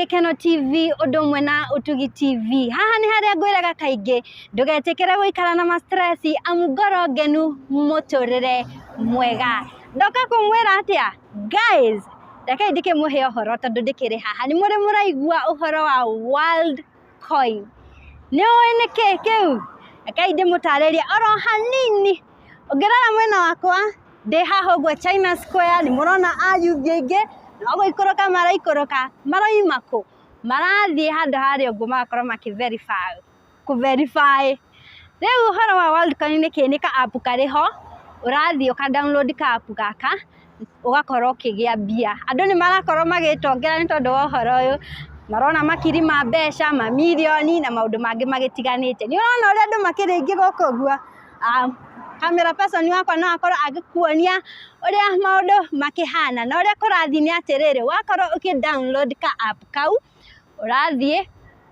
Gikeno TV undu mwe na Utugi TV. Haha ni haria ngwiraga kaingi ndugetikire guikara na stress amugoro ngenu muturire mwega. Ndoka kumwira atia guys, reke ndike muhe uhoro tondu ndikiri haha ni muri muraigua uhoro wa World Coin. Ni oine kiu reke ndimutariria oro hanini. Ungirara mwena wakwa ndi haha gwa China Square, ni murona ayuthi aingi nogo ikoroka maraimako marathie handu haria ungu magakorwo verify riu uhoro wa World Coin ni ka app kariho urathie uka download ka app gaka ugakorwo ukigia mbia. Andu ni marakorwo magitongera ni tondu wa uhoro uyu, marona makiri ma mbeca ma milioni na maundu mangi magitiganite. Ni urona uria andu makiringi guku guo camera person wakwa no akorwo agikuonia uria maundu makihana na uria kurathi ni atiriri. Wakorwo uki download ka app kau urathie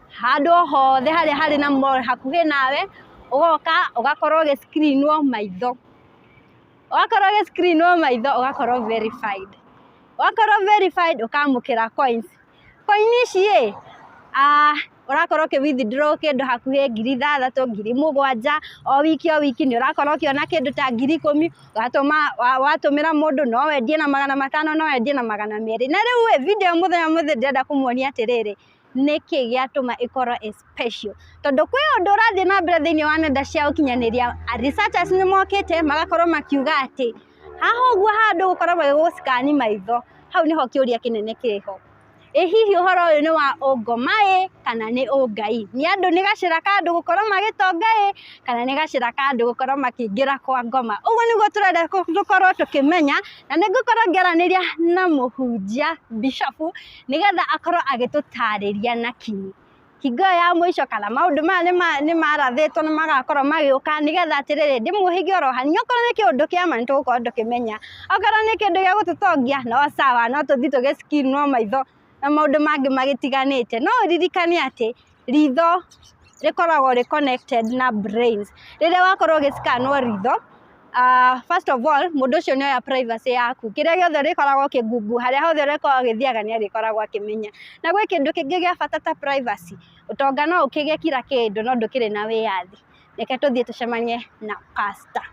handu hothe haria hari na mall hakuhi nawe, ugoka ugakorwo ugiscreenwo maitho. Wakorwo ugiscreenwo maitho ugakorwo verified. Wakorwo verified ukamukira coins ici urakorwo ki withdraw kindu hakuhi 6,000 7,000 o wiki ni urakorwo ukiona kindu ta 10,000 ugatuma watumira mundu no wendie na 500 no wendie na 200. Na riu video muthenya ndenda kumuonia atiriri niki giatuma ikorwo special tondu kwi undu urathie na mbere thiini wa nenda cia ukinyaniria. Researchers ni mokite magakorwo makiuga ati haha uguo handu gukorwo giguscan maitho, hau niho kiuria kinene kiriho. Hihi uhoro uyu ni wa ungomai kana ni ungai? Ni andu ni gacira ka andu gukorwo magitongai kana ni gacira ka andu gukorwo makiingira kwa ngoma? Uguo niguo turenda gukorwo tukimenya, na nigukorwo ngiaraniria na muhunjia Bishop nigetha akorwo agitutariria na kinyi hingo ya mwisho kana maundu maya ni marathitwo na magakorwo magiuka nigetha atiriri ndimuhigie oro hanini. Okorwo ni kiundu kia ma nitugukorwo tukimenya, okorwo ni kindu gia gututongia no sawa, no tuthi tugiscreenwo maitho na maundu mangi magitiganite. No ririkani ati ritho rikoragwo ri connected na brains. Riria wakorwo ugiscanwo ritho, first of all mundu ucio ni oya privacy yaku. Kiria giothe rikoragwo kigungu haria hothe rikoragwo githiaga ni rikoragwo akimenya. Na gwi kindu kingi gia bata ta privacy, utonga no ukigie kira kindu no ndukiri na wiyathi. Reke tuthie tucemanie na pastor.